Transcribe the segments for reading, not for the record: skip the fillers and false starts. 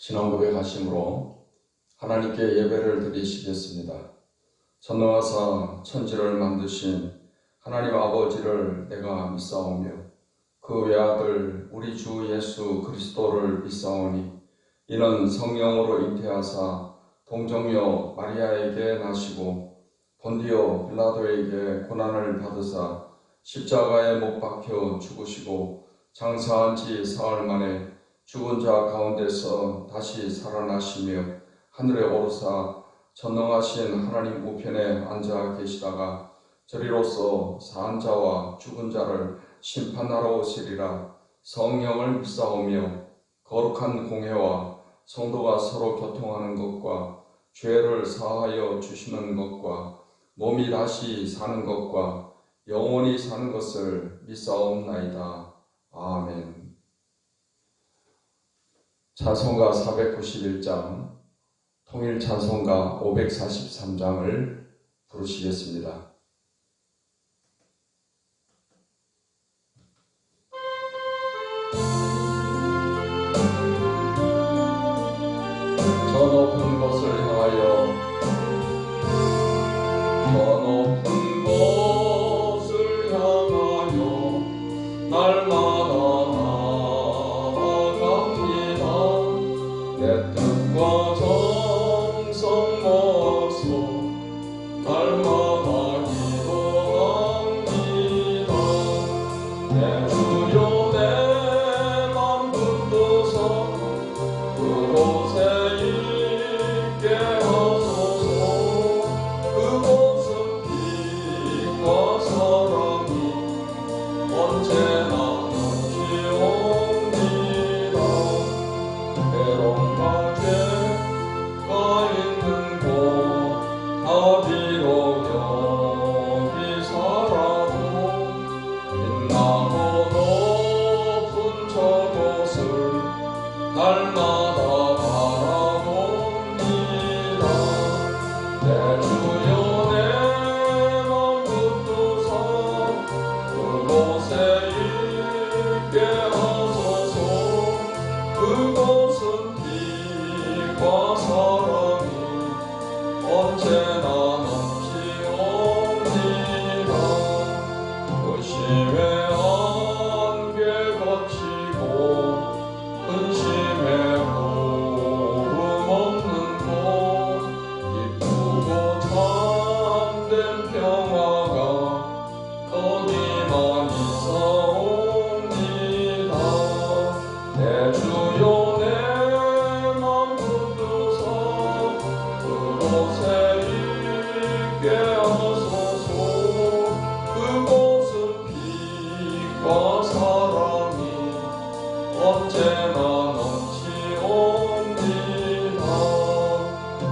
신앙 고백하심으로 하나님께 예배를 드리시겠습니다. 전능하사 천지를 만드신 하나님 아버지를 내가 믿사오며 그 외아들 우리 주 예수 그리스도를 믿사오니 이는 성령으로 잉태하사 동정녀 마리아에게 나시고 본디오 빌라도에게 고난을 받으사 십자가에 못 박혀 죽으시고 장사한 지 사흘 만에 죽은 자 가운데서 다시 살아나시며 하늘에 오르사 전능하신 하나님 우편에 앉아 계시다가 저리로서 사한 자와 죽은 자를 심판하러 오시리라. 성령을 믿사오며 거룩한 공회와 성도가 서로 교통하는 것과 죄를 사하여 주시는 것과 몸이 다시 사는 것과 영원히 사는 것을 믿사옵나이다. 아멘. 찬송가 491장, 통일 찬송가 543장을 부르시겠습니다. 저 높은 곳을 향하여, 저 높은 곳을 향하여 날마다 나아갑니다. 내 뜻과 정성 모아서 날마다 기도합니다. 내 주여 내 맘 붙드사 그곳에 있게 하소서. 그곳은 빛과 사랑이 언제나 넘치옵니다. 괴로움과 죄가 있는 곳 다 비록 여기 살아도 빛나고 높은 저곳을 날마다 바라봅니다. 내 주여 내 맘 붙드사 그곳에 있게 하소서. 그곳은 빛과 사랑이 언제나 넘치옵니다. 의심의 안개 거치고 근심의 구름 없는 곳 기쁘고 참된 평화가 거기만 있사옵니다. 내 주여 내 맘 붙드사 그곳에 있게 하소서. 그곳은 빛과 사랑이 언제나 넘치옵니다.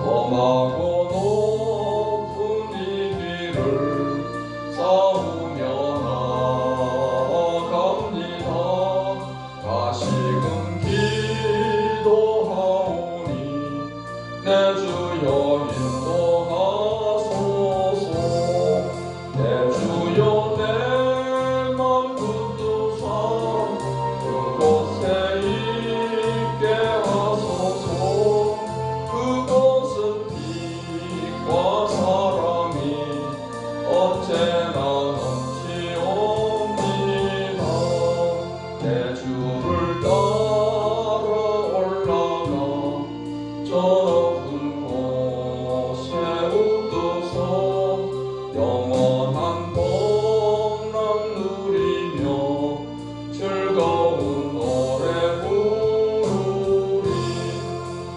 험하고 높은 이 길을 싸우며 나아갑니다. 다시금 기도하오니 내 주여 인도하소서. 내 주여 내 맘 붙드사 그곳에 있게 하소서. 그곳은 빛과 사랑이 언제나 넘치옵니다. 내 주를 따라 올라가 저 높은 곳에 웃도서 영원한 복락 누리며 즐거운 노래 부르리.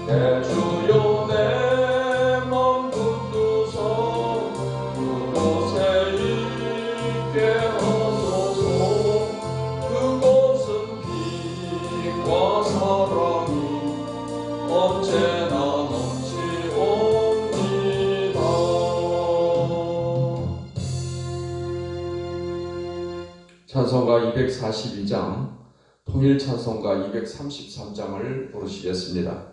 내 주여 내 맘 붙드사 그곳에 있게 하소서. 그곳은 빛과 사랑이 언제나 넘치옵니다. 찬송가 242장, 통일 찬송가 233장을 부르시겠습니다.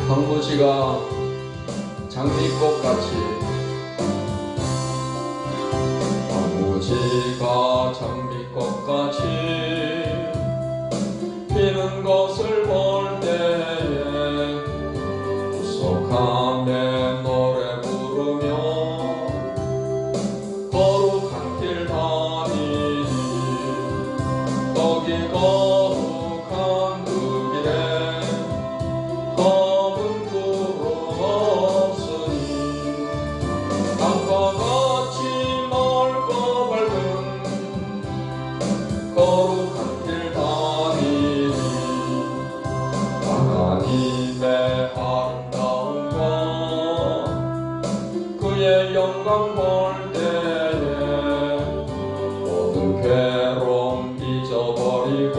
황무지가 장미꽃같이 황무지가 장미꽃같이 피는 것을 볼 때에 구속함에 노래 부르며 거룩한 길 다니니 거기 거룩한 그 길에 검은 구름 없으니 땅과 같이 맑고 밝은 거룩한 길 다니니 하나님의 아름다움과 그의 영광 볼 때에 모든 괴로움 잊어버리고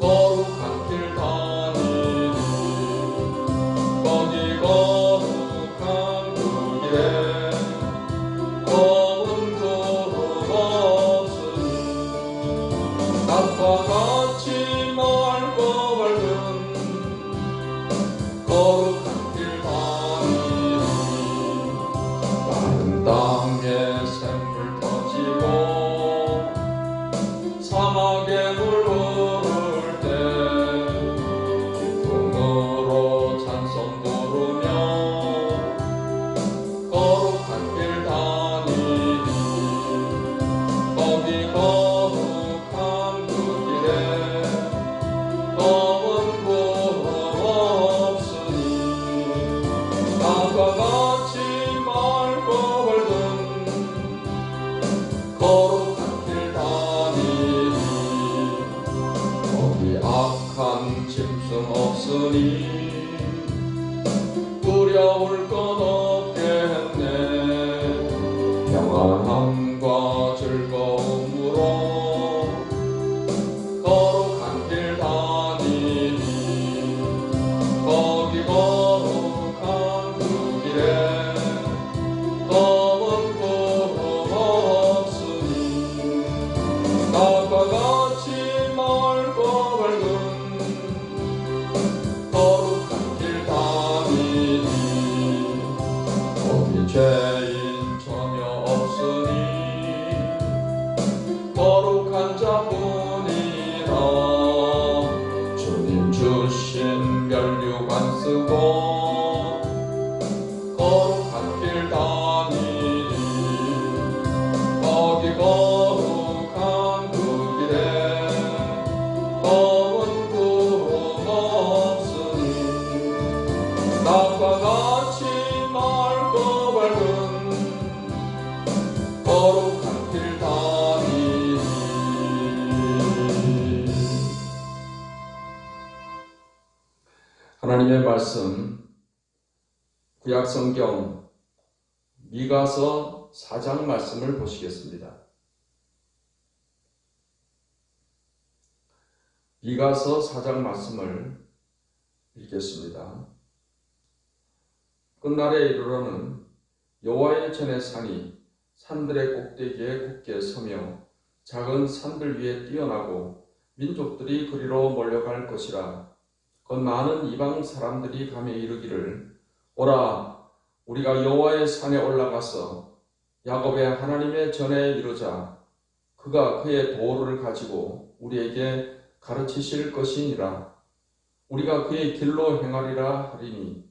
거룩한 길 다니니 거기 거룩한 그 길에 검은 구름 없으니 낮과 같이 맑고 밝은 거룩한 길 다니니 마른 땅에 샘물 터지고 사막에 물 흐를 때 기쁨으로 찬송 부르며 거룩한 길 다니니 거기 거룩한 그 길에 검은 구름 없으니 땅과 같이 맑고 밝은 거룩한 길 다니니 거기 악한 짐승 없으니 두려울 것 없겠네 평안함과 즐거움으로 거룩한 길 다니니 거기 거룩한 그 길에 검은 구름 없으니 낮과 같이 맑고 밝은 거룩한 길 다니니 거기 죄인 전혀 없으니 거룩한 자뿐이라 주님 주신 면류관 쓰고 거룩한 길 다니니 거기 거룩한 그 길에 검은 구름 없으니 낮과 같이 맑고 밝은 거룩한 길 다니니 하나님의 말씀 구약성경 미가서 4장 말씀을 보시겠습니다. 미가서 4장 말씀을 읽겠습니다. 끝날에 이르러는 여호와의 전의 산이 산들의 꼭대기에 굳게 서며 작은 산들 위에 뛰어나고 민족들이 그리로 몰려갈 것이라. 곧 많은 이방 사람들이 가며 이르기를 오라 우리가 여호와의 산에 올라가서 야곱의 하나님의 전에 이르자. 그가 그의 도를 가지고 우리에게 가르치실 것이니라. 우리가 그의 길로 행하리라 하리니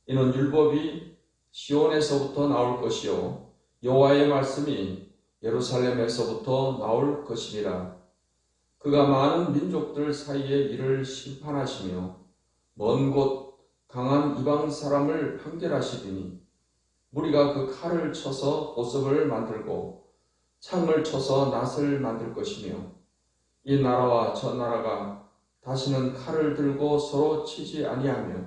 이는 율법이 시온에서부터 나올 것이요 여호와의 말씀이 예루살렘에서부터 나올 것이니라. 그가 많은 민족들 사이에 이를 심판하시며 먼 곳 강한 이방 사람을 판결하시리니 무리가 그 칼을 쳐서 보석을 만들고 창을 쳐서 낫을 만들 것이며 이 나라와 저 나라가 다시는 칼을 들고 서로 치지 아니하며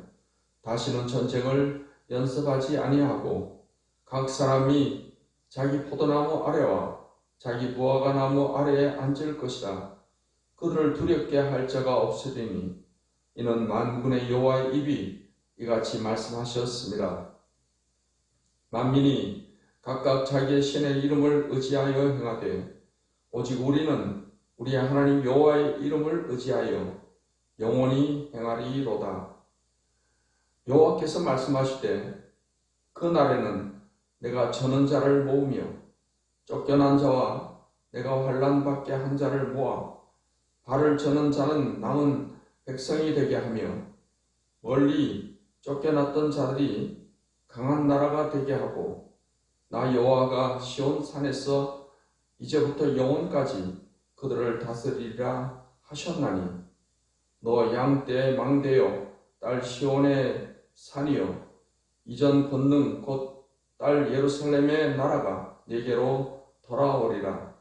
다시는 전쟁을 연습하지 아니하고 각 사람이 자기 포도나무 아래와 자기 무화과 나무 아래에 앉을 것이다. 그들을 두렵게 할 자가 없으리니 이는 만군의 여호와의 입이 이같이 말씀하셨습니다. 만민이 각각 자기의 신의 이름을 의지하여 행하되 오직 우리는 우리의 하나님 여호와의 이름을 의지하여 영원히 행하리로다. 여호와께서 말씀하시되 그 날에는 내가 저는 자를 모으며 쫓겨난 자와 내가 환난 받게 한 자를 모아 발을 저는 자는 남은 백성이 되게 하며 멀리 쫓겨났던 자들이 강한 나라가 되게 하고 나 여호와가 시온 산에서 이제부터 영원까지 그들을 다스리리라 하셨나니 너 양떼의 망대여 딸 시온의 산이여 이전 권능 곧 딸 예루살렘의 나라가 네게로 돌아오리라.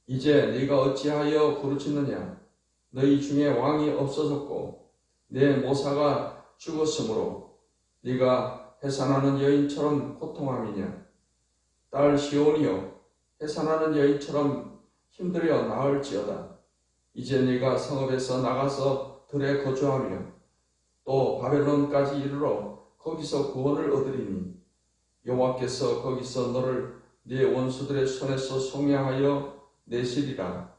이제 네가 어찌하여 부르짖느냐 너희 중에 왕이 없어졌고 내 모사가 죽었으므로 네가 해산하는 여인처럼 고통함이냐. 딸 시온이여 해산하는 여인처럼 힘들여 나을지어다. 이제 네가 성읍에서 나가서 들에 거주하며 또 바벨론까지 이르러 거기서 구원을 얻으리니 여호와께서 거기서 너를 네 원수들의 손에서 속량하여 내시리라.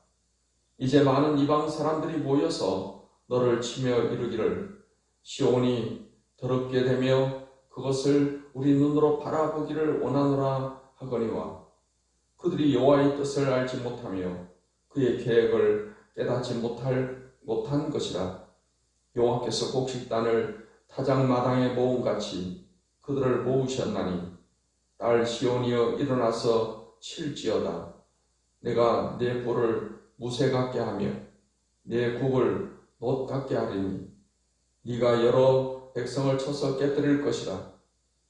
이제 많은 이방 사람들이 모여서 너를 치며 이르기를 시온이 더럽게 되며 그것을 우리 눈으로 바라보기를 원하노라 하거니와 그들이 여호와의 뜻을 알지 못하며 그의 계획을 깨닫지 못한 것이라. 여호와께서 곡식단을 타작마당에 모음같이 그들을 모으셨나니 딸 시온이여 일어나서 칠지어다. 내가 내 볼을 무쇠 같게 하며 내 국을 놋 같게 하리니 네가 여러 백성을 쳐서 깨뜨릴 것이라.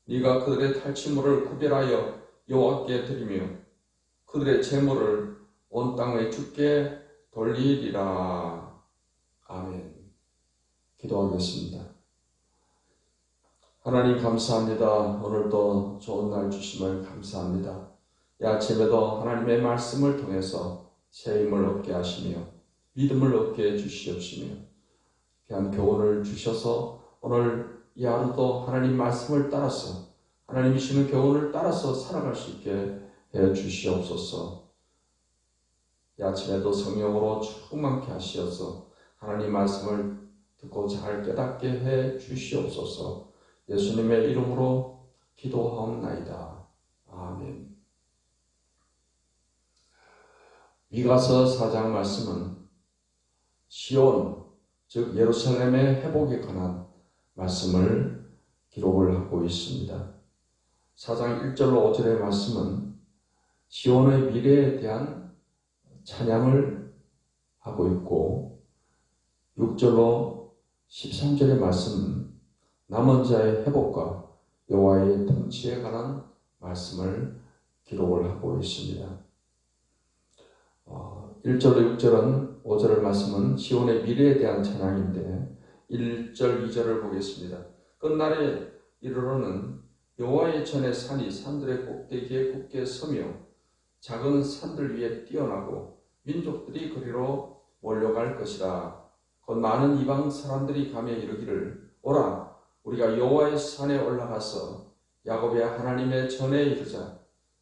네가 그들의 탈취물을 구별하여 여호와께 드리며 그들의 재물을 온 땅의 주께 돌리리라. 아멘. 기도하겠습니다. 하나님 감사합니다. 오늘도 좋은 날 주심을 감사합니다. 이 아침에도 하나님의 말씀을 통해서 새 힘을 얻게 하시며 믿음을 얻게 해주시옵시며 귀한 교훈을 주셔서 오늘 이 하루도 하나님 말씀을 따라서 하나님이 주시는 교훈을 따라서 살아갈 수 있게 해주시옵소서. 이 아침에도 성령으로 충만케 하시어서 하나님 말씀을 듣고 잘 깨닫게 해 주시옵소서. 예수님의 이름으로 기도하옵나이다. 아멘. 미가서 4장 말씀은 시온, 즉 예루살렘의 회복에 관한 말씀을 기록을 하고 있습니다. 4장 1절로 5절의 말씀은 시온의 미래에 대한 찬양을 하고 있고 6절로 13절의 말씀은 남은 자의 회복과 여호와의 통치에 관한 말씀을 기록을 하고 있습니다. 1절로 6절은 5절의 말씀은 시온의 미래에 대한 찬양인데 1절, 2절을 보겠습니다. 끝날에 이르러는 여호와의 전에 산이 산들의 꼭대기에 굳게 서며 작은 산들 위에 뛰어나고 민족들이 그리로 몰려갈 것이라. 곧 많은 이방 사람들이 가며 이르기를 오라 우리가 여호와의 산에 올라가서 야곱의 하나님의 전에 이르자.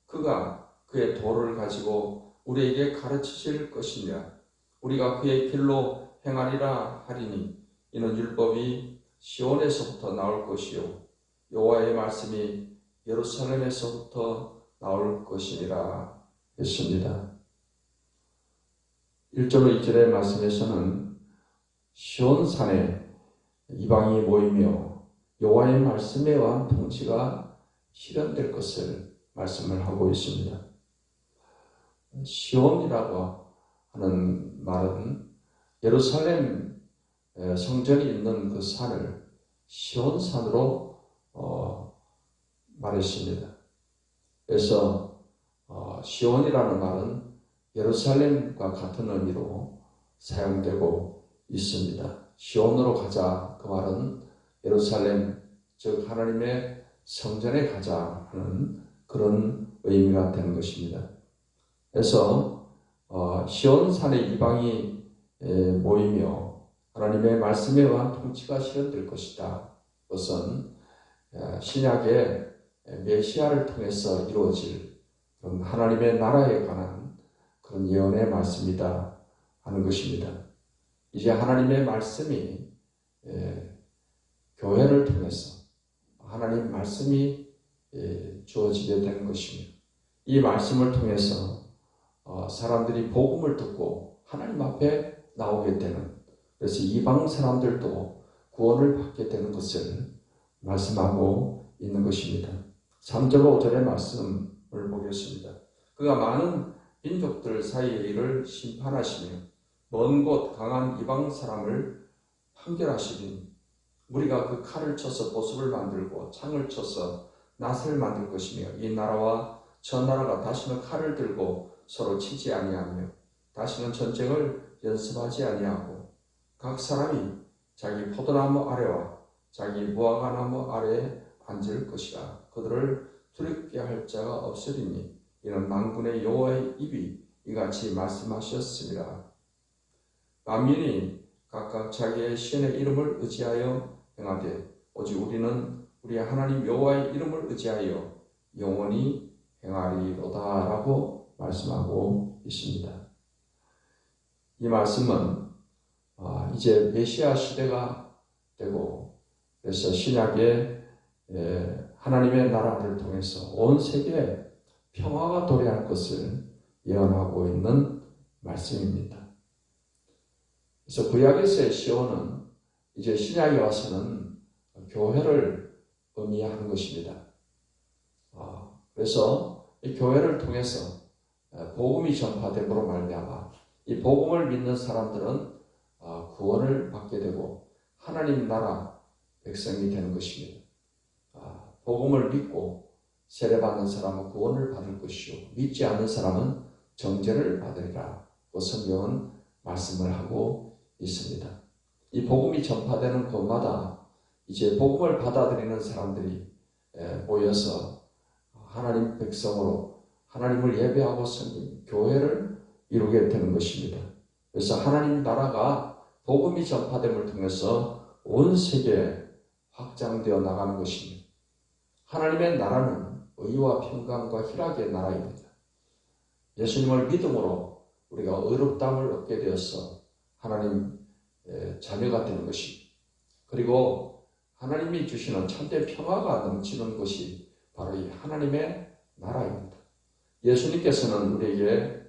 그가 그의 도를 가지고 우리에게 가르치실 것이냐. 우리가 그의 길로 행하리라 하리니 이는 율법이 시온에서부터 나올 것이요 여호와의 말씀이 예루살렘에서부터 나올 것이니라 했습니다. 1절로 2절의 말씀에서는 시온산에 이방이 모이며 여호와의 말씀에 의한 통치가 실현될 것을 말씀을 하고 있습니다. 시온이라고 하는 말은 예루살렘 성전이 있는 그 산을 시온산으로 말했습니다. 그래서 시온이라는 말은 예루살렘과 같은 의미로 사용되고 있습니다. 시온으로 가자 그 말은 예루살렘 즉 하나님의 성전에 가자 하는 그런 의미가 되는 것입니다. 그래서 시온산에 이방이 모이며 하나님의 말씀에 의한 통치가 실현될 것이다. 그것은 신약의 메시아를 통해서 이루어질 그런 하나님의 나라에 관한 그런 예언의 말씀이다 하는 것입니다. 이제 하나님의 말씀이 교회를 통해서 하나님 말씀이 주어지게 되는 것입니다. 이 말씀을 통해서 사람들이 복음을 듣고 하나님 앞에 나오게 되는, 그래서 이방 사람들도 구원을 받게 되는 것을 말씀하고 있는 것입니다. 3절 5절의 말씀을 보겠습니다. 그가 많은 민족들 사이의 일을 심판하시며 먼 곳 강한 이방 사람을 판결하시리니 우리가 그 칼을 쳐서 보습을 만들고 창을 쳐서 낫을 만들 것이며 이 나라와 저 나라가 다시는 칼을 들고 서로 치지 아니하며 다시는 전쟁을 연습하지 아니하고 각 사람이 자기 포도나무 아래와 자기 무화과나무 아래에 앉을 것이라. 그들을 두렵게 할 자가 없으리니 이는 만군의 여호와의 입이 이같이 말씀하셨습니다. 만민이 각각 자기의 신의 이름을 의지하여 행하되 오직 우리는 우리 하나님 여호와의 이름을 의지하여 영원히 행하리로다 라고 말씀하고 있습니다. 이 말씀은 이제 메시아 시대가 되고, 그래서 신약의 하나님의 나라를 통해서 온 세계에 평화가 도래할 것을 예언하고 있는 말씀입니다. 그래서 구약에서의 시온은 이제 신약에 와서는 교회를 의미하는 것입니다. 그래서 이 교회를 통해서 복음이 전파됨으로 말미암아 이 복음을 믿는 사람들은 구원을 받게 되고 하나님 나라 백성이 되는 것입니다. 복음을 믿고 세례받는 사람은 구원을 받을 것이요 믿지 않는 사람은 정죄를 받으리라. 성경은 말씀을 하고 있습니다. 이 복음이 전파되는 곳마다 이제 복음을 받아들이는 사람들이 모여서 하나님 백성으로 하나님을 예배하고 섬기는 교회를 이루게 되는 것입니다. 그래서 하나님 나라가 복음이 전파됨을 통해서 온 세계에 확장되어 나가는 것입니다. 하나님의 나라는 의와 평강과 희락의 나라입니다. 예수님을 믿음으로 우리가 의롭다함을 얻게 되어서 하나님 자녀가 되는 것입니다. 그리고 하나님이 주시는 참된 평화가 넘치는 것이 바로 이 하나님의 나라입니다. 예수님께서는 우리에게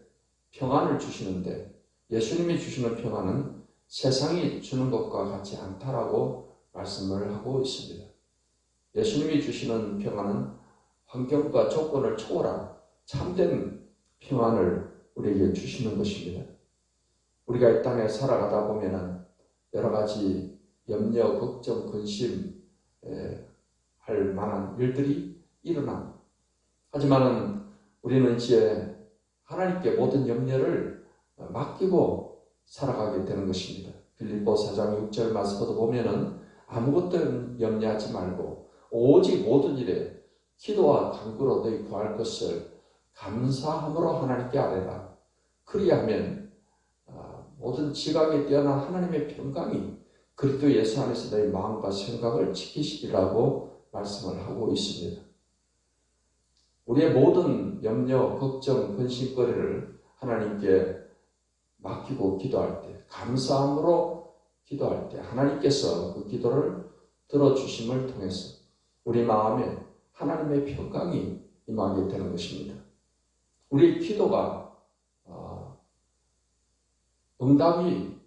평안을 주시는데 예수님이 주시는 평안은 세상이 주는 것과 같지 않다라고 말씀을 하고 있습니다. 예수님이 주시는 평안은 환경과 조건을 초월한 참된 평안을 우리에게 주시는 것입니다. 우리가 이 땅에 살아가다 보면은 여러 가지 염려, 걱정, 근심 할 만한 일들이 일어납니다. 하지만은 우리는 이제 하나님께 모든 염려를 맡기고 살아가게 되는 것입니다. 빌립보 4장 6절 말씀도 보면은 아무것도 염려하지 말고 오직 모든 일에 기도와 간구로 너희 구할 것을 감사함으로 하나님께 아뢰라. 그리하면 모든 지각에 뛰어난 하나님의 평강이 그리스도 예수 안에서 너희 마음과 생각을 지키시리라고 말씀을 하고 있습니다. 우리의 모든 염려, 걱정, 근심거리를 하나님께 맡기고 기도할 때, 감사함으로 기도할 때 하나님께서 그 기도를 들어주심을 통해서 우리 마음에 하나님의 평강이 임하게 되는 것입니다. 우리의 기도가 응답이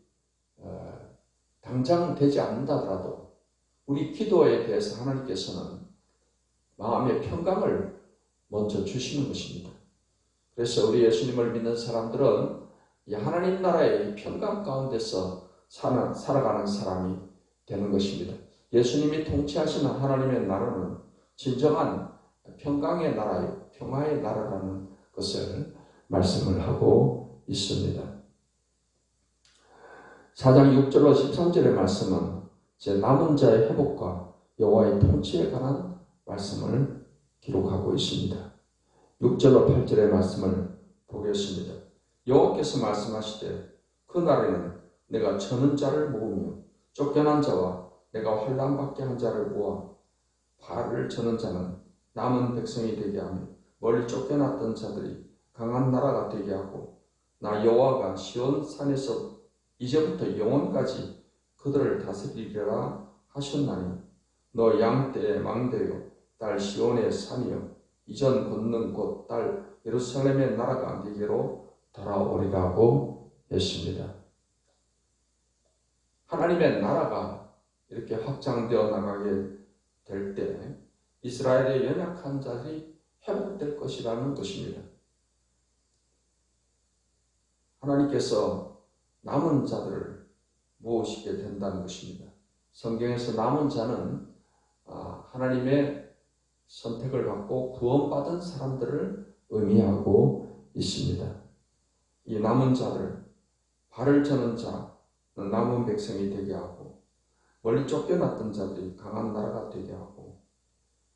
당장 되지 않는다 하더라도 우리 기도에 대해서 하나님께서는 마음의 평강을 먼저 주시는 것입니다. 그래서 우리 예수님을 믿는 사람들은 이 하나님 나라의 평강 가운데서 살아가는 사람이 되는 것입니다. 예수님이 통치하시는 하나님의 나라는 진정한 평강의 나라요, 평화의 나라라는 것을 말씀을 하고 있습니다. 4장 6절로 13절의 말씀은 제 남은 자의 회복과 여호와의 통치에 관한 말씀을 기록하고 있습니다. 6절로 8절의 말씀을 보겠습니다. 여호와께서 말씀하시되 그 날에는 내가 저는 자를 모으며 쫓겨난 자와 내가 환난받게 한 자를 모아 발을 저는 자는 남은 백성이 되게 하며 멀리 쫓겨났던 자들이 강한 나라가 되게 하고 나 여호와가 시온 산에서 이제부터 영원까지 그들을 다스리리라 하셨나니 너 양떼의 망대요 딸 시온의 산이요 이전 걷는 곳 딸 예루살렘의 나라가 네게로 돌아오리라고 했습니다. 하나님의 나라가 이렇게 확장되어 나가게 될 때 이스라엘의 연약한 자들이 회복될 것이라는 것입니다. 하나님께서 남은 자들을 모으시게 된다는 것입니다. 성경에서 남은 자는 하나님의 선택을 받고 구원받은 사람들을 의미하고 있습니다. 이 남은 자들, 발을 저는 자, 남은 백성이 되게 하고 멀리 쫓겨났던 자들이 강한 나라가 되게 하고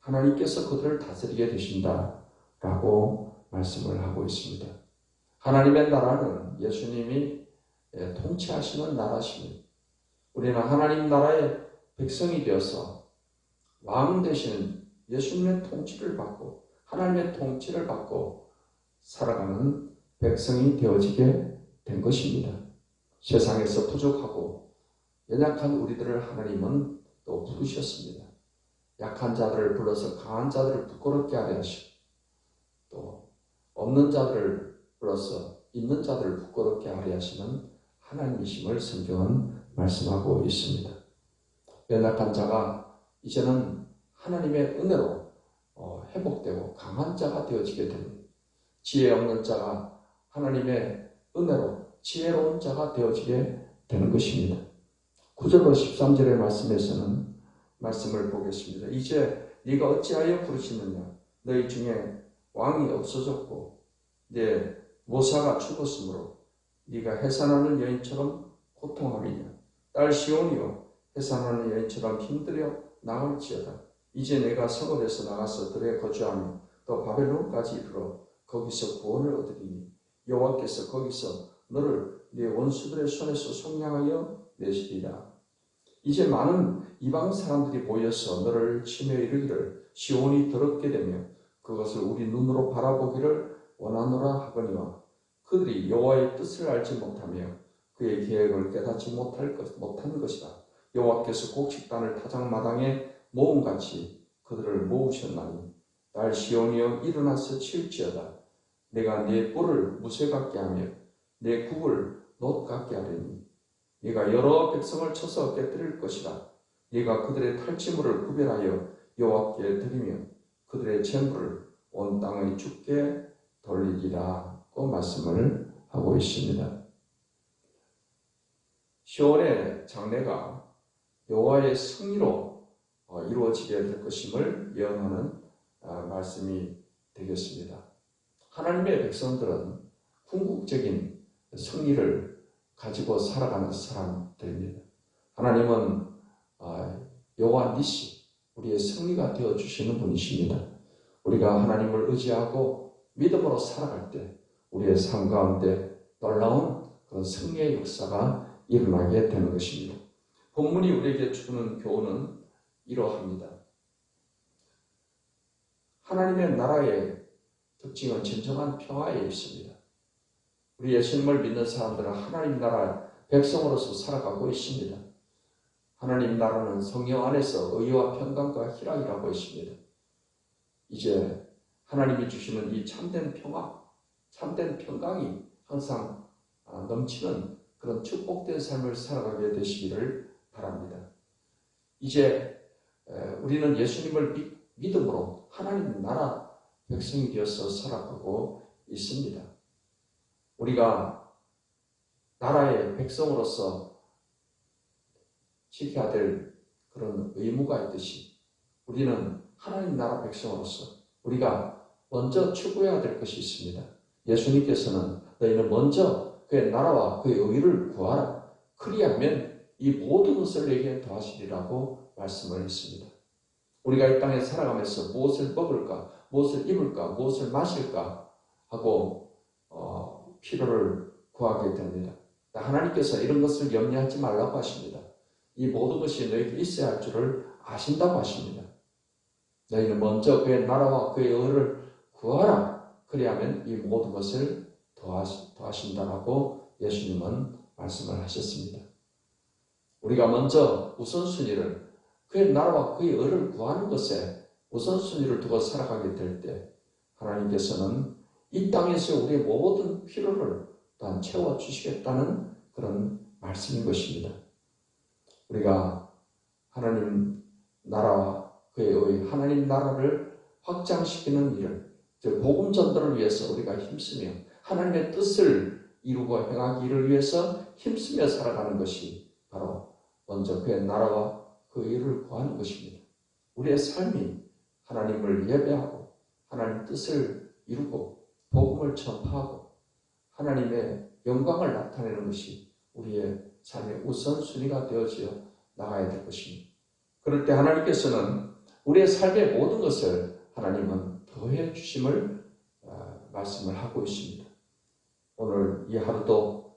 하나님께서 그들을 다스리게 되신다라고 말씀을 하고 있습니다. 하나님의 나라는 예수님이 통치하시는 나라십니다. 우리는 하나님 나라의 백성이 되어서 왕 되시는 예수님의 통치를 받고 하나님의 통치를 받고 살아가는 백성이 되어지게 된 것입니다. 세상에서 부족하고 연약한 우리들을 하나님은 또 부르셨습니다. 약한 자들을 불러서 강한 자들을 부끄럽게 하려 하시고 또 없는 자들을 불러서 있는 자들을 부끄럽게 하려 하시는 하나님이심을 성경은 말씀하고 있습니다. 연약한 자가 이제는 하나님의 은혜로 회복되고 강한 자가 되어지게 됩니다. 지혜 없는 자가 하나님의 은혜로 지혜로운 자가 되어지게 되는 것입니다. 9절로 13절의 말씀에서는 말씀을 보겠습니다. 이제 네가 어찌하여 부르시느냐? 너희 중에 왕이 없어졌고 내 모사가 죽었으므로 네가 해산하는 여인처럼 고통함이냐? 딸 시온이여 해산하는 여인처럼 힘들여 나올지어다. 이제 내가 서울에서 나가서 들에 거주하며 또 바벨론까지 이르러 거기서 구원을 얻으리니 여호와께서 거기서 너를 네 원수들의 손에서 속량하여 내시리라. 이제 많은 이방 사람들이 모여서 너를 치며 이르기를 시온이 더럽게 되며 그것을 우리 눈으로 바라보기를 원하노라 하거니와 그들이 여호와의 뜻을 알지 못하며 그의 계획을 깨닫지 못한 것이다. 여호와께서 곡식단을 타작마당에 모음같이 그들을 모으셨나니 딸 시온이여 일어나서 치울지어다. 내가 네 뿔을 무쇠 같게 하며 내 굽을 놋 같게 하리니 네가 여러 백성을 쳐서 깨뜨릴 것이다. 네가 그들의 탈취물을 구별하여 여호와께 드리며 그들의 재물을 온 땅의 주께 돌리리라고 말씀을 하고 있습니다. 시온의 장래가 여호와의 승리로 이루어지게 될 것임을 예언하는 말씀이 되겠습니다. 하나님의 백성들은 궁극적인 승리를 가지고 살아가는 사람들입니다. 하나님은 여호와 니시, 우리의 승리가 되어주시는 분이십니다. 우리가 하나님을 의지하고 믿음으로 살아갈 때 우리의 삶 가운데 놀라운 그런 승리의 역사가 일어나게 되는 것입니다. 본문이 우리에게 주는 교훈은 이러합니다. 하나님의 나라의 특징은 진정한 평화에 있습니다. 우리 예수님을 믿는 사람들은 하나님 나라 백성으로서 살아가고 있습니다. 하나님 나라는 성령 안에서 의와 평강과 희락이라고 했습니다. 이제 하나님이 주시는 이 참된 평화, 참된 평강이 항상 넘치는 그런 축복된 삶을 살아가게 되시기를 바랍니다. 이제 우리는 예수님을 믿음으로 하나님 나라 백성이 되어서 살아가고 있습니다. 우리가 나라의 백성으로서 지켜야 될 그런 의무가 있듯이 우리는 하나님 나라 백성으로서 우리가 먼저 추구해야 될 것이 있습니다. 예수님께서는 너희는 먼저 그의 나라와 그의 의를 구하라. 그리하면 이 모든 것을 내게 더하시리라고 말씀을 했습니다. 우리가 이 땅에 살아가면서 무엇을 먹을까, 무엇을 입을까, 무엇을 마실까 하고 필요를 구하게 됩니다. 하나님께서 이런 것을 염려하지 말라고 하십니다. 이 모든 것이 너희에게 있어야 할 줄을 아신다고 하십니다. 너희는 먼저 그의 나라와 그의 의를 구하라. 그리하면 이 모든 것을 더하신다라고 예수님은 말씀을 하셨습니다. 우리가 먼저 우선순위를 그의 나라와 그의 의를 구하는 것에 우선순위를 두고 살아가게 될 때 하나님께서는 이 땅에서 우리의 모든 필요를 또한 채워주시겠다는 그런 말씀인 것입니다. 우리가 하나님 나라와 그에 의해 하나님 나라를 확장시키는 일을, 즉 복음 전도를 위해서 우리가 힘쓰며 하나님의 뜻을 이루고 행하기를 위해서 힘쓰며 살아가는 것이 바로 먼저 그의 나라와 그 일을 구하는 것입니다. 우리의 삶이 하나님을 예배하고 하나님 뜻을 이루고 복음을 전파하고 하나님의 영광을 나타내는 것이 우리의 삶의 우선순위가 되어져 나가야 될 것입니다. 그럴 때 하나님께서는 우리의 삶의 모든 것을 하나님은 더해 주심을 말씀을 하고 있습니다. 오늘 이 하루도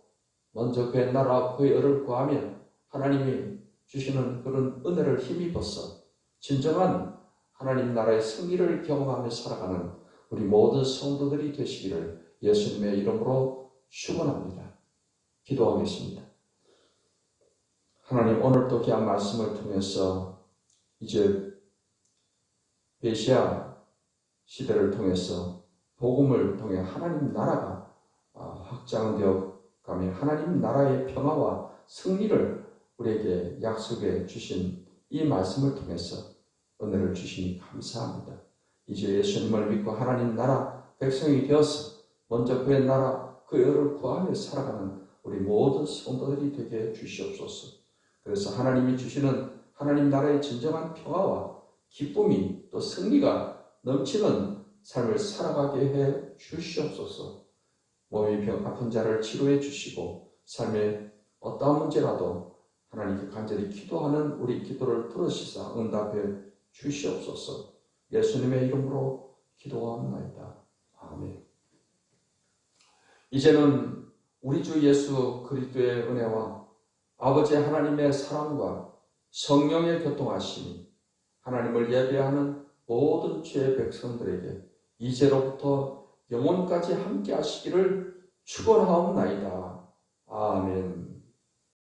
먼저 그의 나라와 그의 의를 구하면 하나님이 주시는 그런 은혜를 힘입어서 진정한 하나님 나라의 승리를 경험하며 살아가는 우리 모든 성도들이 되시기를 예수님의 이름으로 축원합니다. 기도하겠습니다. 하나님, 오늘도 귀한 말씀을 통해서 이제 메시아 시대를 통해서 복음을 통해 하나님 나라가 확장되어 가며 하나님 나라의 평화와 승리를 우리에게 약속해 주신 이 말씀을 통해서 은혜를 주시니 감사합니다. 이제 예수님을 믿고 하나님 나라 백성이 되어서 먼저 그의 나라 그의 의를 구하며 살아가는 우리 모든 성도들이 되게 주시옵소서. 그래서 하나님이 주시는 하나님 나라의 진정한 평화와 기쁨이 또 승리가 넘치는 삶을 살아가게 해 주시옵소서. 몸이 아픈 자를 치료해 주시고 삶의 어떠한 문제라도 하나님께 간절히 기도하는 우리 기도를 들으시사 응답해 주시옵소서. 예수님의 이름으로 기도하옵나이다. 아멘. 이제는 우리 주 예수 그리스도의 은혜와 아버지 하나님의 사랑과 성령의 교통하심이 하나님을 예배하는 모든 주의 백성들에게 이제로부터 영원까지 함께 하시기를 축원하옵나이다. 아멘.